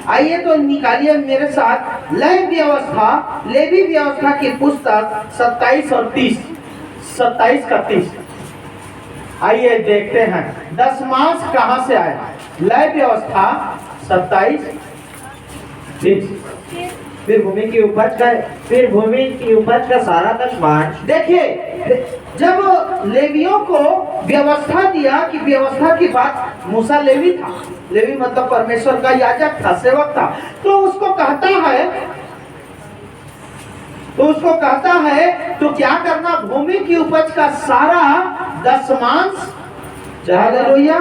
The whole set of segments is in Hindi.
आइए तो निकालिए मेरे साथ लेवी व्यवस्था की पुस्तक 27 और 30, 27 का 30। आइए देखते हैं दशमांश कहाँ से आया। लेवी व्यवस्था 27 30। फिर भूमि की उपज का सारा दशमांश। देखिए जब लेवियों को व्यवस्था दिया कि व्यवस्था की बात, मूसा लेवी था, लेवी मतलब परमेश्वर का याजक था, सेवक था, तो उसको कहता है तो क्या करना, भूमि की उपज का सारा दशमांश। हालेलुया।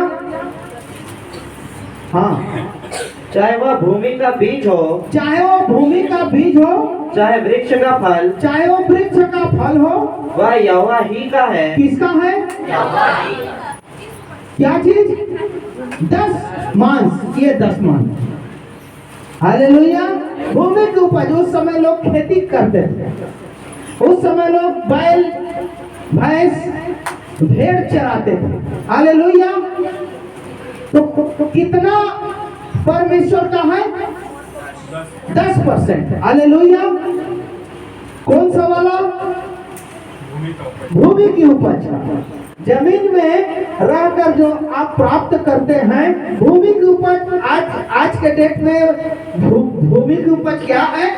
हाँ, चाहे वह भूमि का बीज हो, चाहे वृक्ष का फल, चाहे वो वृक्ष का फल हो, वह यहोवा ही का है। किसका है? क्या चीज? 10 मांस, ये 10 मांस। हालेलुया। भूमि की उपज, उस समय लोग खेती करते थे, उस समय लोग बैल भैंस भेड़ चराते थे। हालेलुया। तो कितना परमेश्वर का है? 10%। हालेलुया। कौन सा वाला? भूमि की उपज। जमीन में रहकर जो आप प्राप्त करते हैं, भूमि की उपज। आज के डेट में भूमि की उपज क्या है?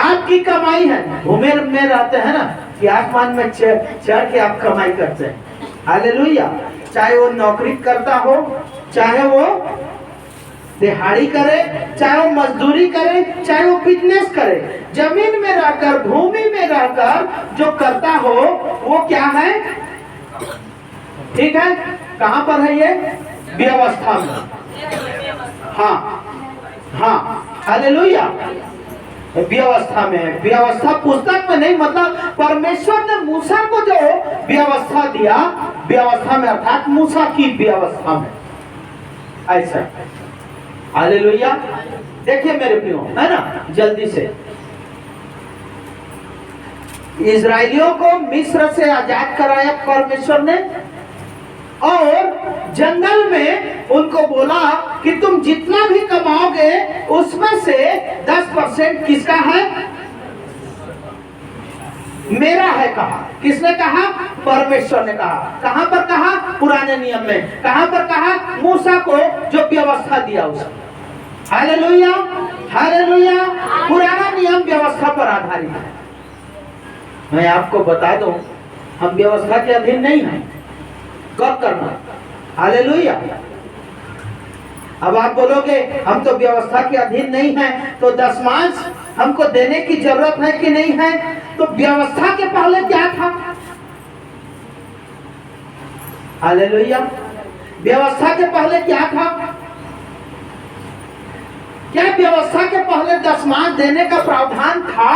आपकी कमाई है। भूमि में रहते हैं ना कि आसमान में चढ़ के आप कमाई करते हैं। हालेलुया। चाहे वो नौकरी करता हो, चाहे वो दिहाड़ी करे, चाहे वो मजदूरी करे, चाहे वो बिजनेस करे, जमीन में रहकर, भूमि में रहकर जो करता हो वो क्या है? ठीक है। कहां पर है ये? व्यवस्था में। हाँ, हालेलुया। व्यवस्था में, व्यवस्था पुस्तक में नहीं, मतलब परमेश्वर ने मूसा को जो व्यवस्था दिया, व्यवस्था में अर्थात मूसा की व्यवस्था में, ऐसा। हालेलुया। देखिए मेरे प्रियो, है ना, जल्दी से इजराइलियों को मिस्र से आजाद कराया परमेश्वर ने, और जंगल में उनको बोला कि तुम जितना भी कमाओगे उसमें से 10% किसका है? मेरा है कहा। किसने कहा? परमेश्वर ने कहा। कहां पर कहा? पुराने नियम में। कहां पर कहा? मूसा को जो व्यवस्था दिया उसने। Hallelujah, hallelujah. पुराना नियम व्यवस्था पर आधारित है। मैं आपको बता दूं, हम व्यवस्था के अधीन नहीं हैं। कब करना? हालेलुया। अब आप बोलोगे हम तो व्यवस्था के अधीन नहीं हैं, तो दशमांश हमको देने की जरूरत है कि नहीं है? तो व्यवस्था के पहले क्या था? हालेलुया। व्यवस्था के पहले क्या था? क्या व्यवस्था के पहले दशमांश देने का प्रावधान था?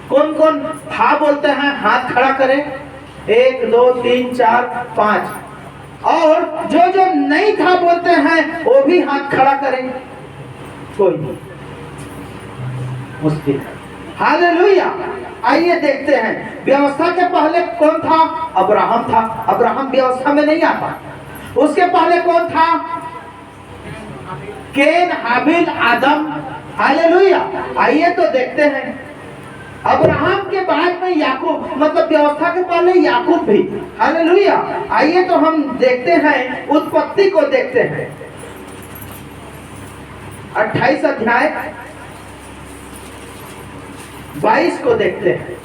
कौन कौन था बोलते हैं? हाथ खड़ा करें। 1 2 3 4 5। और जो नहीं था बोलते हैं वो भी हाथ खड़ा करें। कोई नहीं, मुश्किल है। हालेलुया। आइए देखते हैं व्यवस्था के पहले कौन था? अब्राहम था। अब्राहम व्यवस्था में नहीं आता। उसके पहले कौन था? केन, हाबिल, आदम। हालेलुया। आइए तो देखते हैं अब्राहम के बाद में याकूब, मतलब व्यवस्था के पहले याकूब भी। हालेलुया। आइए तो हम देखते हैं, उत्पत्ति को देखते हैं, 28 अध्याय 22 को देखते हैं।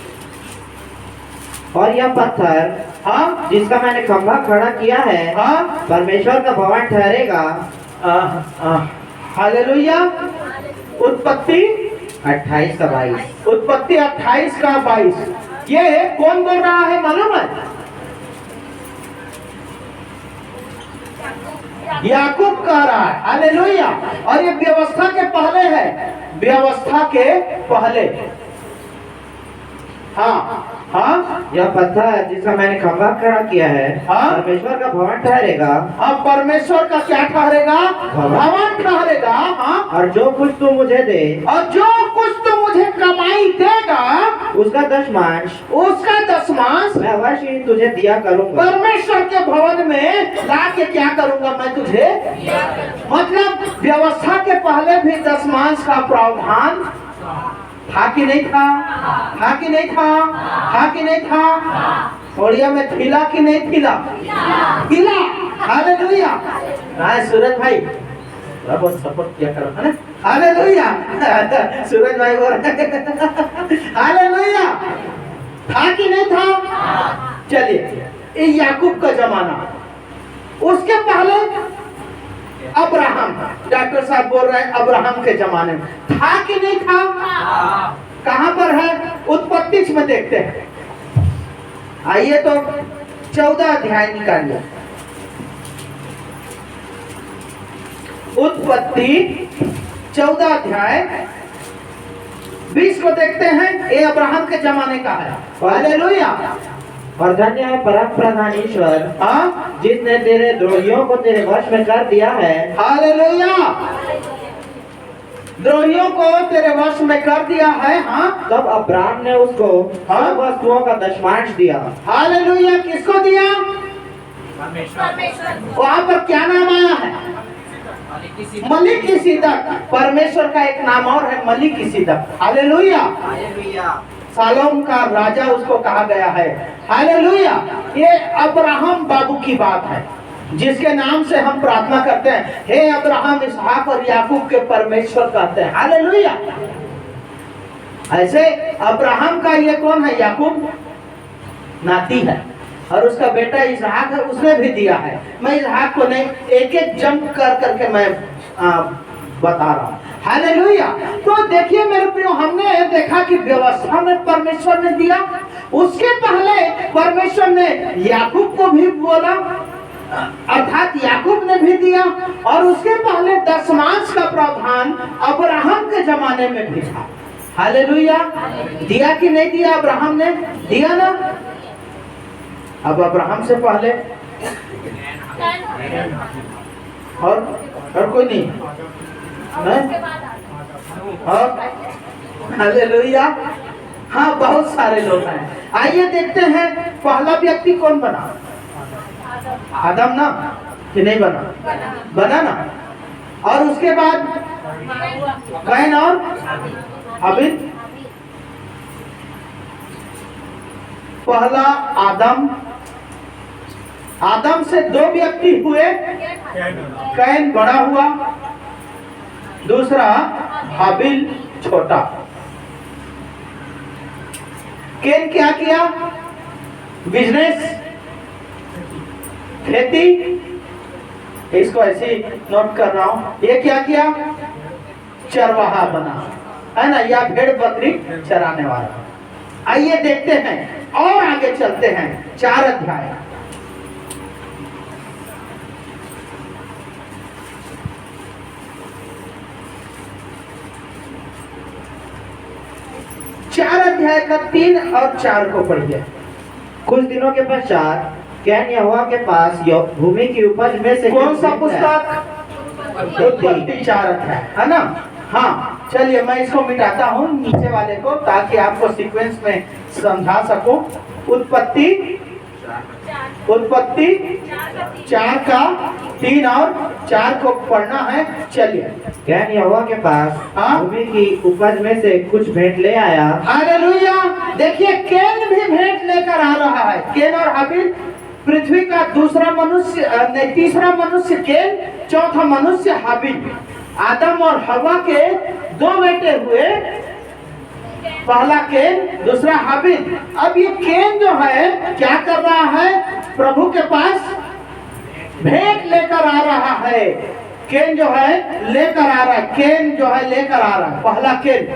और यह पत्थर, हाँ, जिसका मैंने खंभा खड़ा किया है, हाँ, परमेश्वर का भवन ठहरेगा। हालेलुया। उत्पत्ति 28 का 22। उत्पत्ति 28 का 22। ये कौन बोल रहा है मालूम है? याकूब कह रहा है। हालेलुया। और ये व्यवस्था के पहले है, व्यवस्था के पहले। हाँ, हाँ, यह पत्थर जिसका मैंने खंभा खड़ा किया है, हाँ, परमेश्वर का भवन ठहरेगा। अब परमेश्वर का क्या ठहरेगा? भवन ठहरेगा। हाँ, और जो कुछ तू मुझे दे, और जो कुछ तुम तुझे कमाई देगा उसका दशमांश उसका दशमांश मैं अवश्य ही तुझे दिया करूंगा। परमेश्वर के भवन में ला के क्या करूंगा मैं तुझे, मतलब व्यवस्था के पहले भी दशमांश का प्रावधान था कि नहीं था, था कि नहीं था, था कि नहीं था, ओड़िया में थिला कि नहीं थिला, थिला। हालेलुया। हाँ सूरज भाई बहुत सपोर्ट किया करो, है ना? हालेलुया। सूरज भाई बोल रहे हालेलुया। था कि नहीं था? चलिए ये याकूब का जमाना, उसके पहले अब्राहम, डॉक्टर साहब बोल रहे हैं अब्राहम के जमाने में था कि नहीं था? कहां पर है? उत्पत्ति में देखते हैं। आइए तो 14 अध्याय निकालिए। उत्पत्ति 14 अध्याय 20 को देखते हैं। ये अब्राहम के जमाने का है। हालेलुया। और धन्य है परम प्रधान ईश्वर हाँ, जिसने तेरे द्रोहियों को तेरे वश में कर दिया है। हालेलुया। द्रोहियों को तेरे वश में कर दिया है। हाँ, तब अब्राहम ने उसको सब वस्तुओं का दशमांश दिया। हालेलुया। किसको दिया? वहां पर क्या नाम आया है? मलिकिसिदक। परमेश्वर का एक नाम और है मलिकिसिदक। हालेलुया। सालोम का राजा उसको कहा गया है। हालेलुया। ये अब्राहम बाबू की बात है, जिसके नाम से हम प्रार्थना करते हैं, हे अब्राहम इसहाक और याकूब के परमेश्वर कहते हैं। हालेलुया। ऐसे अब्राहम का ये कौन है? याकूब नाती है, और उसका बेटा इसहाक है, उसने भी दिया है। मैं इसहाक को नहीं, एक एक जंप कर करके मैं बता रहा हूँ। हालेलुया। तो देखिए मेरे प्रियो, हमने देखा कि व्यवस्था में परमेश्वर ने दिया, उसके पहले परमेश्वर ने याकूब को भी बोला, अर्थात याकूब ने भी दिया, और उसके पहले दशमांश का प्रावधान अब्राहम के जमाने में भी था। हालेलुया। दिया कि नहीं दिया? अब्राहम ने दिया ना। अब अब्राहम से पहले और कोई नहीं है? हालेलुया। हाँ, बहुत सारे लोग हैं। आइए देखते हैं पहला व्यक्ति कौन बना? आदम ना, कि नहीं बना? बना ना। और उसके बाद कैन और हाबिल। पहला आदम, आदम से 2 व्यक्ति हुए। कैन बड़ा हुआ, दूसरा हाबिल छोटा। कैन क्या किया? बिजनेस, खेती, इसको ऐसे ही नोट कर रहा हूं। ये क्या किया? चरवाहा बना, है ना, या भेड़ बकरी चराने वाला। आइए देखते हैं और आगे चलते हैं। 4 अध्याय। चार अध्याय का 3 और 4 को पढ़िए। कुछ दिनों के पश्चात कैन यहोवा के पास भूमि की उपज में से कौन सा पुस्तक? उत्पत्ति 4 अध्याय, है ना? हाँ, चलिए मैं इसको मिटाता हूँ नीचे वाले को, ताकि आपको सीक्वेंस में समझा सकूं। उत्पत्ति 4 का 3 और 4 को पढ़ना है। चलिए। कैन यहोवा के पास हाँ? भूमि की उपज में से कुछ भेंट ले आया। हालेलुया। देखिए कैन भी भेंट लेकर आ रहा है। कैन और हाबिल, पृथ्वी का दूसरा मनुष्य, नहीं, तीसरा मनुष्य कैन, चौथा मनुष्य हाबिल। आदम और हवा के 2 बेटे हुए, पहला कैन, दूसरा हाबिल। अब ये कैन जो है क्या कर रहा है? प्रभु के पास भेंट लेकर आ रहा है। कैन जो है लेकर आ रहा है, कैन जो है लेकर आ रहा है, पहला कैन।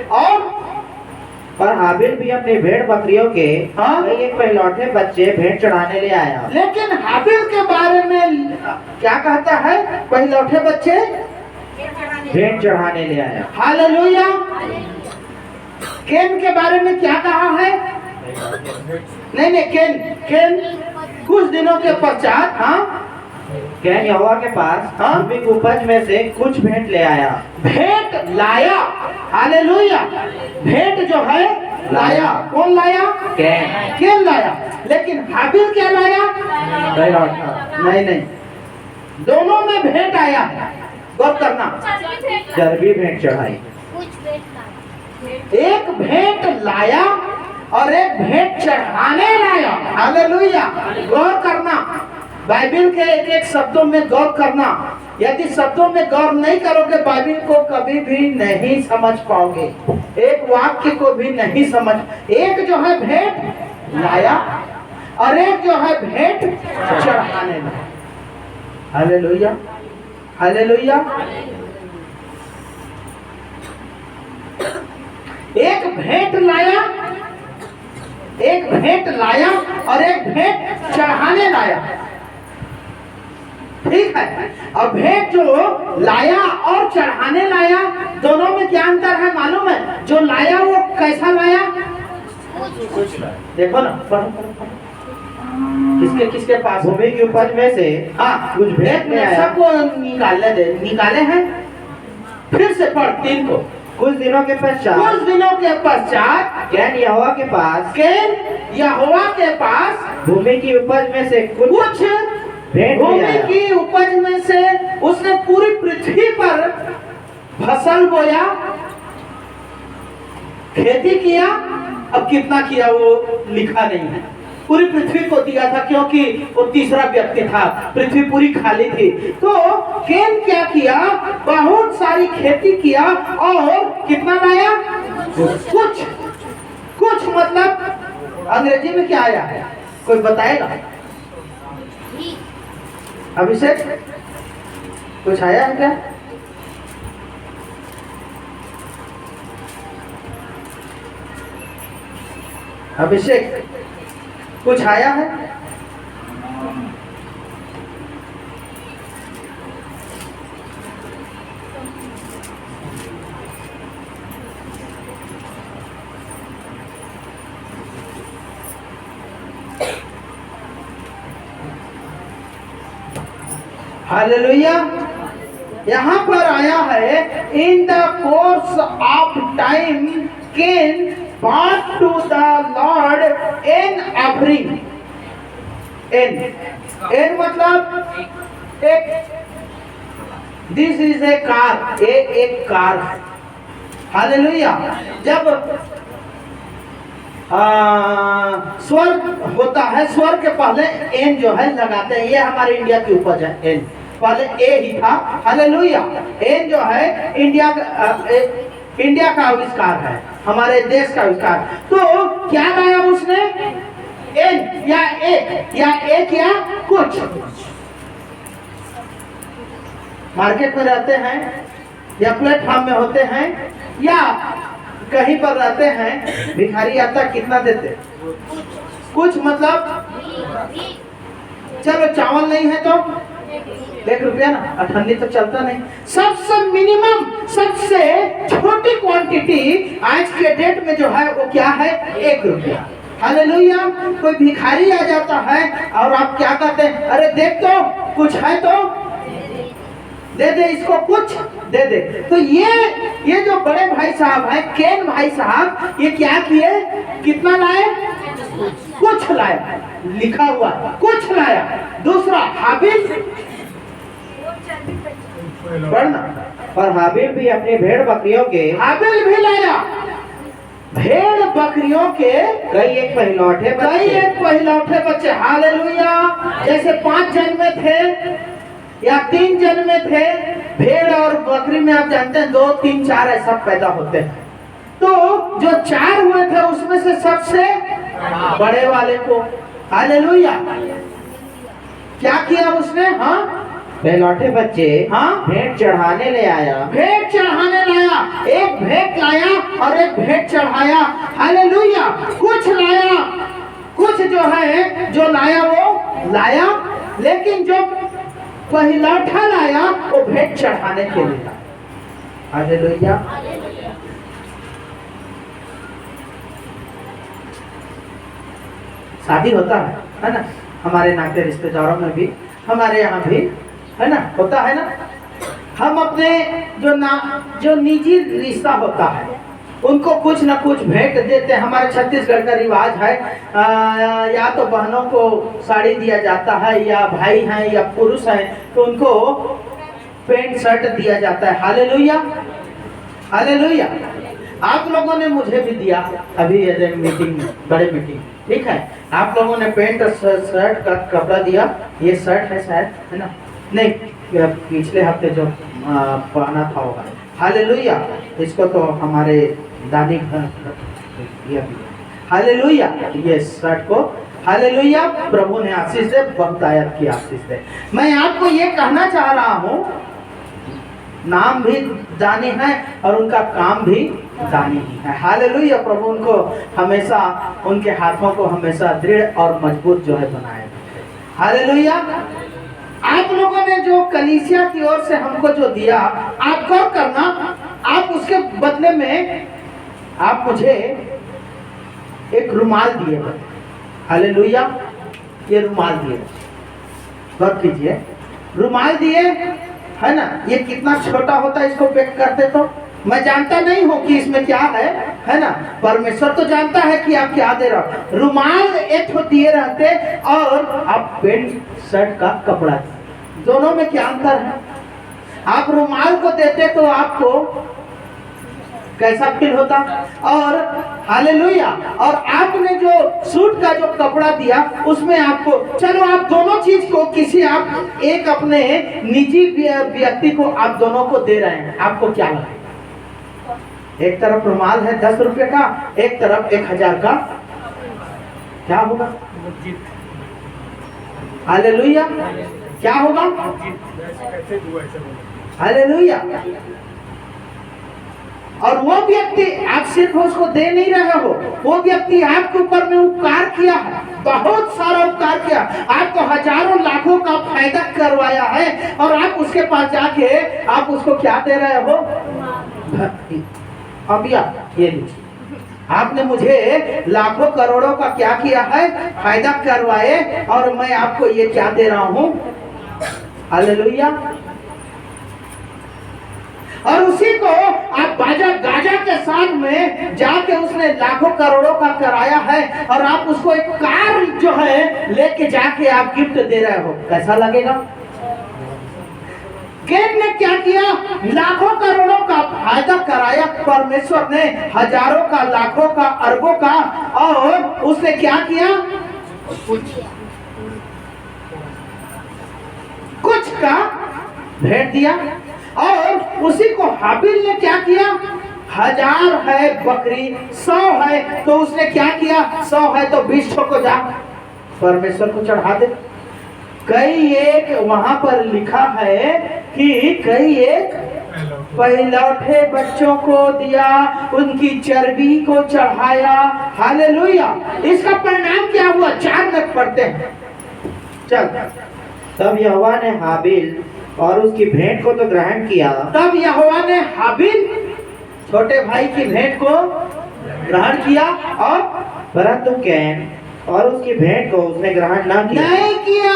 और हाबिल भी अपनी भेड़ बकरियों के हाँ? एक पहलौठे बच्चे भेंट चढ़ाने ले आया। लेकिन हाबिल के बारे में क्या कहता है? पहलौठे बच्चे भेंट चढ़ाने ले आया। हालेलुया। कैन के बारे में क्या कहा है? नहीं, कैन कुछ दिनों के पश्चात, हाँ, कैन यहोवा के पास हाँ? भूमि की उपज में से कुछ भेंट ले आया। भेंट लाया। हालेलुया। भेंट जो है लाया। कौन लाया? कैन लाया। लेकिन हाबिल क्या लाया? नहीं नहीं, दोनों में भेंट आया है। गौर करना। चर्बी भेंट चढ़ाई। एक भेंट लाया और एक भेंट चढ़ाने लाया। हालेलुया। गौर करना, बाइबल के एक एक शब्दों में गौर करना। यदि शब्दों में गौर नहीं करोगे बाइबल को कभी भी नहीं समझ पाओगे, एक वाक्य को भी नहीं समझ। एक जो है भेंट लाया और एक जो है भेंट चढ़ाने लाया। हालेलुया। हालेलुया। एक भेंट लाया, एक भेंट लाया और एक भेंट चढ़ाने लाया। ठीक है। और भेंट जो लाया और चढ़ाने लाया, दोनों में क्या अंतर है मालूम है? जो लाया वो कैसा लाया? देखो ना, किसके किसके पास? भूमि की उपज में से हाँ, कुछ भेंट ले आया। सबको निकालने दे। निकाले हैं, फिर से पढ़ 3 को। कुछ दिनों के पश्चात कुछ दिनों के पश्चात कैन यहोवा के पास कैन यहोवा के पास भूमि की उपज में से कुछ कुछ भेंट ले भूमि आया। की उपज में से उसने पूरी पृथ्वी पर फसल बोया, खेती किया। अब कितना किया वो लिखा नहीं है। पूरी पृथ्वी को दिया था क्योंकि वो तीसरा व्यक्ति था, पृथ्वी पूरी खाली थी। तो कैन क्या किया? बहुत सारी खेती किया और कितना लाया? कुछ। कुछ मतलब अंग्रेजी में क्या आया है? कोई बताएगा? अभिषेक कुछ आया है क्या? अभिषेक कुछ आया है? हालेलुया। यहाँ पर आया है in the course of time can brought to the Lord an offering. N मतलब एक, this is a car, एक कार। हालेलुया। जब स्वर होता है, स्वर के पहले एन जो है लगाते हैं। ये हमारे इंडिया की उपज है एन, पहले ए ही था। हालेलुया। एन जो है इंडिया का आविष्कार है, हमारे देश का आविष्कार। तो क्या लाया उसने? एन या एक या कुछ। मार्केट में रहते हैं या प्लेटफॉर्म में होते हैं या कहीं पर रहते हैं, भिखारी आता कितना देते? कुछ मतलब चलो चावल नहीं है तो 1 रुपया ना, अठन्नी तो चलता नहीं। सबसे मिनिमम, सबसे छोटी क्वांटिटी आज के डेट में जो है वो क्या है? 1 रुपया। हालेलुया। कोई भिखारी आ जाता है और आप क्या कहते हैं? अरे देख तो कुछ है तो दे दे, इसको कुछ दे दे। तो ये जो बड़े भाई साहब हैं, कैन भाई साहब, ये क्या किए? कितना लाए? कुछ लाया, लिखा हुआ कुछ लाया। दूसरा हाबिल, पढ़ना। और हाबिल भी अपनी भेड़ बकरियों के हाबिल भी लाया भेड़ बकरियों के कई एक पहिलौठे बच्चे। हालेलुया। जैसे 5 जन्मे थे या 3 जन्मे थे। भेड़ और बकरी में आप जानते हैं 2, 3, 4 ऐसा पैदा होते हैं। तो जो 4 हुए थे उसमें से सबसे बड़े वाले को, हालेलुया, क्या किया उसने? हाँ, पहलौठे बच्चे हाँ, भेंट चढ़ाने ले आया। भेंट चढ़ाने लाया। एक भेंट लाया और एक भेंट चढ़ाया। हालेलुया। कुछ लाया, कुछ जो है जो लाया वो लाया, लेकिन जो पहिलौठा लाया वो भेंट चढ़ाने के लिए। हालेलुया। शादी होता है ना, हमारे नाते रिश्तेदारों में भी, हमारे यहाँ भी है ना, होता है ना। हम अपने जो निजी रिश्ता होता है उनको कुछ ना कुछ भेंट देते हैं। हमारे छत्तीसगढ़ का रिवाज है, या तो बहनों को साड़ी दिया जाता है, या भाई हैं या पुरुष हैं तो उनको पैंट शर्ट दिया जाता है। Hallelujah, hallelujah. आप लोगों ने मुझे भी दिया अभी मीटिंग, बड़े मीटिंग, ठीक है। आप लोगों ने पैंट और शर्ट का कपड़ा दिया। ये शर्ट है शायद, है ना, नहीं पिछले हफ्ते जो पहना था होगा। हालेलुया। इसको तो हमारे दादी दिया। हालेलुया। ये शर्ट को हालेलुया प्रभु ने आशीष दे, बहुत आयत की आशीष दे। मैं आपको ये कहना चाह रहा हूँ, नाम भी दानी है और उनका काम भी दानी ही है। हालेलुया। प्रभु उनको हमेशा, उनके हाथों को हमेशा दृढ़ और मजबूत जो है बनाए। हालेलुया। आप लोगों ने जो कलीसिया की ओर से हमको जो दिया, आप गौर करना, आप उसके बदले में आप मुझे एक रुमाल दिए। हालेलुया। ये रुमाल दिए, गौर कीजिए, रुमाल दिए, है ना। ये कितना छोटा होता है, इसको पैक करते तो मैं जानता नहीं हूँ कि इसमें क्या है ना। परमेश्वर तो जानता है कि आप क्या दे रहे हो। रुमाल एक तो दिए रहते और आप पैंट शर्ट का कपड़ा, दोनों में क्या अंतर है। आप रुमाल को देते तो आपको कैसा फील होता, और हालेलुया, और आपने जो सूट का जो कपड़ा दिया उसमें आपको, चलो आप दोनों चीज को किसी, आप एक अपने निजी व्यक्ति को आप दोनों को दे रहे हैं, आपको क्या लगे। एक तरफ रुमाल है 10 रुपए का, एक तरफ 1000 का, क्या होगा। हालेलुया। क्या होगा। हालेलुया। और वो व्यक्ति, आप सिर्फ उसको दे नहीं रहे हो, वो व्यक्ति आपके ऊपर में उपकार किया है, बहुत सारा उपकार किया, आपको हजारों लाखों का फायदा करवाया है, और आप उसके पास जाके आप उसको क्या दे रहे हो, भक्ति। अब ये लीजिए, आपने मुझे लाखों करोड़ों का क्या किया है, फायदा करवाए, और मैं आपको ये क्या दे रहा हूँ। हालेलुया। और उसी को आप बाजा गाजा के साथ में जाके उसने लाखों करोड़ों का कराया है, और आप उसको एक कार जो है लेके जाके आप गिफ्ट दे रहे हो, कैसा लगेगा। केन ने क्या किया, लाखों करोड़ों का फायदा कराया परमेश्वर ने, हजारों का, लाखों का, अरबों का, और उसने क्या किया, कुछ का भेंट दिया। और उसी को हाबिल ने क्या किया, 1000 है बकरी, 100 है तो उसने क्या किया, 100 है तो 20 को जा परमेश्वर को चढ़ा दे। कई एक वहां पर लिखा है कि कई एक पहलौठे बच्चों को दिया, उनकी चर्बी को चढ़ाया। हालेलुया। इसका परिणाम क्या हुआ, 4 में पढ़ते हैं। चल, तब यहोवा ने हाबिल और उसकी भेंट को तो ग्रहण किया। तब यहोवा ने हाबिल, छोटे भाई की भेंट को ग्रहण किया, और परंतु कैन और उसकी भेंट को उसने ग्रहण नहीं किया।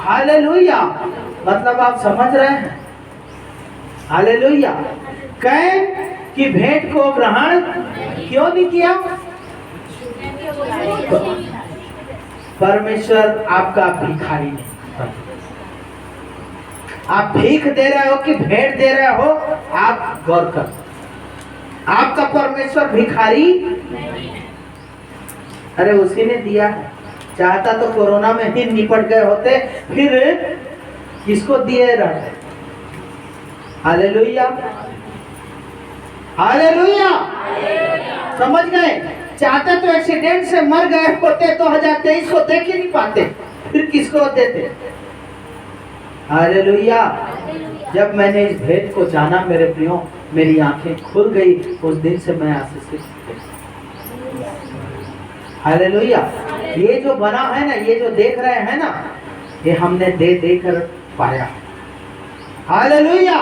हालेलुया। मतलब आप समझ रहे हैं। हालेलुया। कैन की भेंट को ग्रहण क्यों नहीं किया। परमेश्वर आपका भिखारी नहीं। आप भीख दे रहे हो कि भेंट दे रहे हो, आप गौर कर। आपका परमेश्वर भिखारी, अरे उसी ने दिया है। चाहता तो कोरोना में ही निपट गए होते, फिर किसको दिए रहते। Hallelujah, hallelujah. समझ गए। चाहते तो एक्सीडेंट से मर गए होते तो 2023 को देख ही नहीं पाते, फिर किसको देते। हालेलुया। जब मैंने इस भेद को जाना मेरे प्रियो, मेरी आंखें खुल गई। उस दिन से मैं आशीषित। हालेलुया। ये जो बना है ना, ये जो देख रहे हैं ना, ये हमने दे कर पाया। हालेलुया।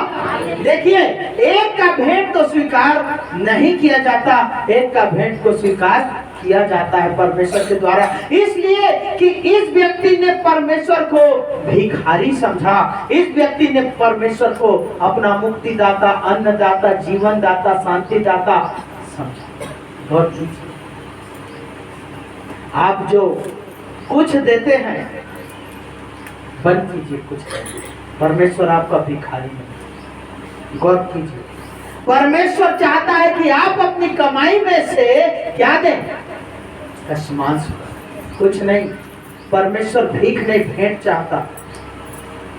देखिए, एक का भेंट तो स्वीकार नहीं किया जाता, एक का भेंट को स्वीकार किया जाता है परमेश्वर के द्वारा। इसलिए कि इस व्यक्ति ने परमेश्वर को भिखारी समझा, इस व्यक्ति ने परमेश्वर को अपना मुक्तिदाता, अन्नदाता, जीवन दाता, शांति दाता समझा। और आप जो कुछ देते हैं, बंद कीजिए कुछ, परमेश्वर आपका भिखारी नहीं। गौर कीजिए, परमेश्वर चाहता है कि आप अपनी कमाई में से क्या दें? दशमांश, कुछ नहीं। परमेश्वर भीख नहीं, भेंट चाहता।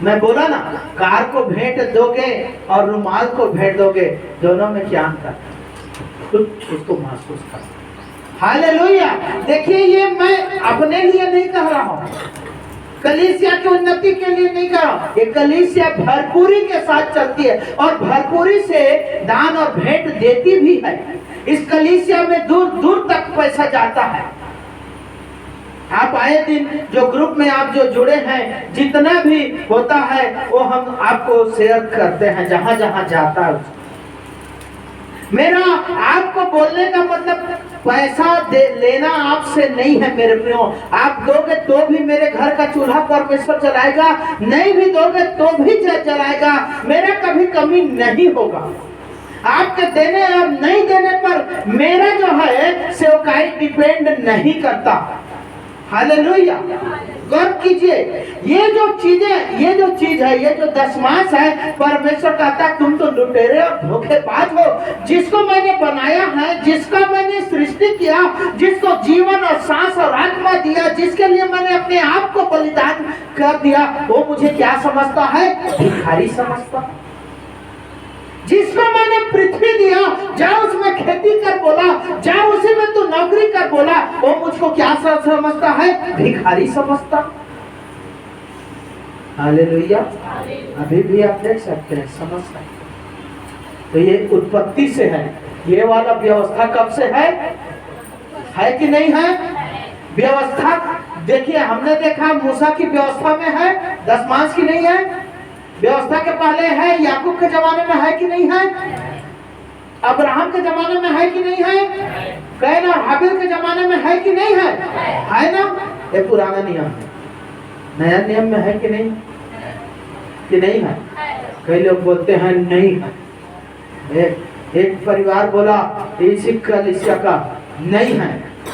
मैं बोला ना, कार को भेंट दोगे और रुमाल को भेंट दोगे, दोनों में क्या अंतर? खुद उसको महसूस कर। हालेलुया। देखिए, ये मैं अपने लिए नहीं कह रहा हूं, कलीसिया की उन्नति के लिए नहीं कह रहा हूं। ये कलीसिया भरपूरी के साथ चलती है और भरपूरी से दान और भेंट देती भी है। इस कलीसिया में दूर दूर तक पैसा जाता है। आप आए दिन जो ग्रुप में आप जो जुड़े हैं, जितना भी होता है वो हम आपको शेयर करते हैं, जहां जहां जाता है। मेरा आपको बोलने का मतलब पैसा लेना आपसे नहीं है मेरे प्रियो। आप दोगे तो भी मेरे घर का चूल्हा परमेश्वर जलाएगा, नहीं भी दोगे तो भी जलाएगा। मेरा कभी कमी नहीं होगा। आपके देने और नहीं देने पर मेरा जो है सेवकाई डिपेंड नहीं करता। हालेलुया। गौर कीजिए, ये जो चीज है, ये जो दशमांश है, परमेश्वर कहता है तुम तो लुटेरे और धोखेबाज हो। जिसको मैंने बनाया है, जिसका मैंने सृष्टि किया, जिसको जीवन और सांस और आत्मा दिया, जिसके लिए मैंने अपने आप को बलिदान कर दिया, वो मुझे क्या समझता है? भिखारी समझता। जिसको मैंने पृथ्वी दिया, जाओ उसमें खेती कर बोला, जाओ उसी में तू नौकरी कर बोला, वो मुझको क्या समझता है? भिखारी समझता। हालेलुया। अभी भी आप देख सकते हैं, समझ सकते हैं। तो ये उत्पत्ति से है। ये वाला व्यवस्था कब से है कि नहीं है? व्यवस्था देखिए, हमने देखा मूसा की व्यवस्था में है, दशमांश की नहीं है। व्यवस्था के पहले है, याकूब के जमाने में है कि नहीं है? अब्राहम के जमाने में है कि नहीं है? कैन और हाबिल के जमाने में है कि नहीं है? है ना? ये पुराना नियम है। नया नियम में है कि नहीं? कि नहीं है? कई लोग बोलते हैं नहीं है। एक परिवार बोला इसी कलीसिया का नहीं है।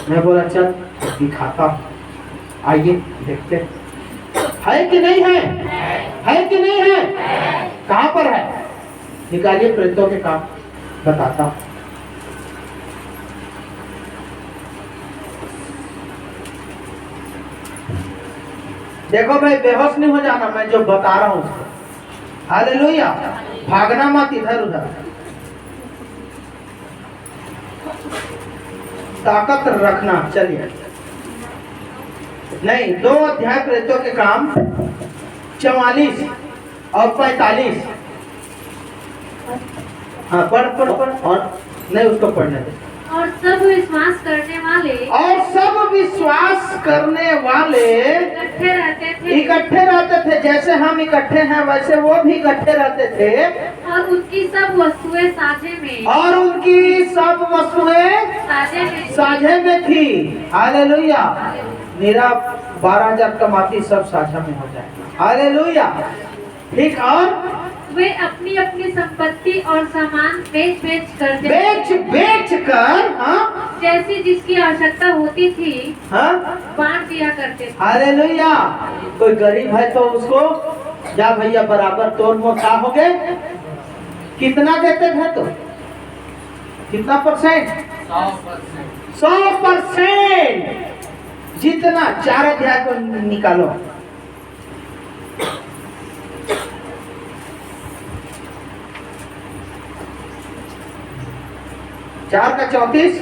मैं बोला चल दिखाता हूं, आइए देखते हैं है कि नहीं है? है कि नहीं है? कहां पर है? निकालिए प्रेतों के काम, बताता हूं। देखो भाई, बेहोश नहीं हो जाना, मैं जो बता रहा हूं उसको। हालेलुया। भागना मत इधर उधर, ताकत रखना। चलिए, नहीं, 2 अध्याय प्रेतों के काम 44 और 45। हाँ, पढ़ और नहीं, उसको पढ़ने दे। और सब विश्वास करने वाले इकट्ठे रहते थे। जैसे हम इकट्ठे हैं वैसे वो भी इकट्ठे रहते थे। और उनकी सब वस्तुएं साझे में थी। हालेलुया। मेरा 12,000 कमाती सब साझा में हो जाएगा। हालेलुया। ठीक। और वे अपनी अपनी संपत्ति और सामान बेच कर हाँ, जैसी जिसकी आवश्यकता होती थी हाँ, बांट दिया करते थे। हालेलुया। कोई गरीब है तो उसको जा भैया बराबर तोड़ मोटा हो गए। कितना देते थे? तो कितना परसेंट? 100%। जितना 4 अध्याय को निकालो। चार का 34।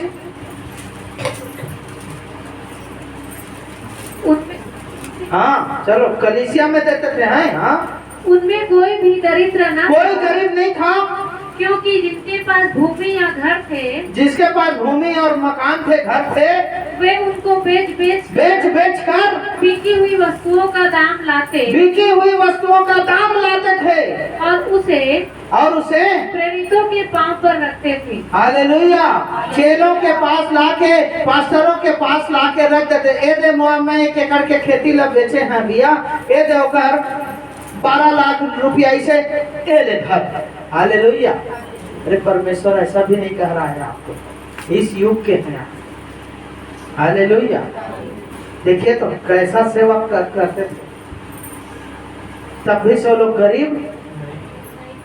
हाँ, चलो, कलीसिया में देते थे। हैं? हाँ, उनमें कोई भी दरिद्र न, कोई गरीब नहीं था, क्योंकि जिनके पास भूमि या घर थे, जिसके पास भूमि और मकान थे, घर थे, वे उनको बेच बेच बेच कर बिकी हुई वस्तुओं का दाम लाते बिकी हुई वस्तुओं का दाम लाते थे और उसे प्रेरितों के पांव पर रखते थे। हालेलुया। चेलों के पास लाके, पास्टरों के पास लाके रख देते। ए दे मैं 1 एकड़ के खेती ला बेचे हैं भैया, ए दे होकर 12 लाख रुपया इसे ए ले धर। हालेलुया। अरे परमेश्वर ऐसा भी नहीं कह रहा है आपको, इस युग के हैं। हालेलुया। देखिए तो कैसा सेवा करते थे, तब भी सब लोग गरीब।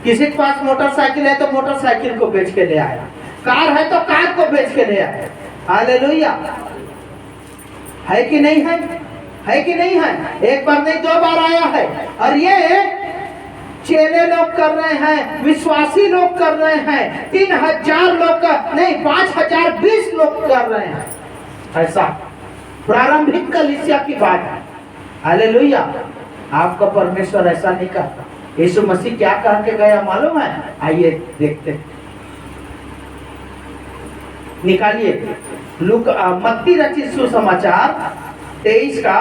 किसी के पास मोटरसाइकिल है तो मोटरसाइकिल को बेच के ले आया, कार है तो कार को बेच के ले आया। हालेलुया। है कि नहीं है? है कि नहीं है? एक बार नहीं 2 बार आया है। और ये चेले लोग कर रहे हैं, विश्वासी लोग कर रहे हैं, 3000 लोग का नहीं 5020 लोग कर रहे हैं। ऐसा प्रारंभिक कलीसिया की बात है। हालेलुया। आपका परमेश्वर ऐसा नहीं करता। यीशु मसीह क्या कह के गया मालूम है? आइए देखते हैं। निकालिए मत्ती रचित सुसमाचार 23 का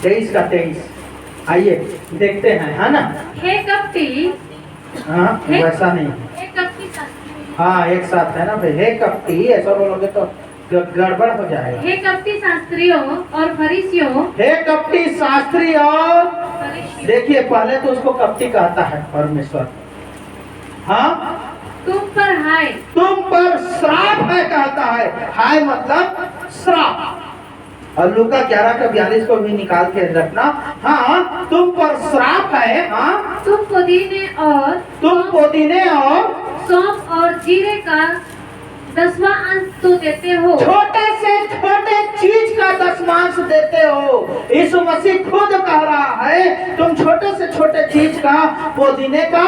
23। आइए देखते हैं, है ना? हे कपटी, हाँ वैसा नहीं, हे कपटी शास्त्री, हाँ एक साथ है ना भाई। हे कपटी ऐसा बोलोगे तो गड़बड़ हो जाएगा। हे कपटी शास्त्रियों और फरीसियों, हे कपटी शास्त्री और फरीसियों, देखिए पहले तो उसको कपटी कहता है परमेश्वर। हाँ तुम पर हाय, तुम पर श्राप है कहता है। हाय मतलब श्राप। और लूका 11 का 42 को भी निकाल के रखना। हाँ तुम पर श्राप है। हाँ तुम पुदीने और सौंफ और जीरे का 10वां अंश तो देते हो, छोटे से छोटे चीज का 10वांश देते हो। यीशु मसीह खुद कह रहा है तुम छोटे से छोटे चीज का, पुदीने का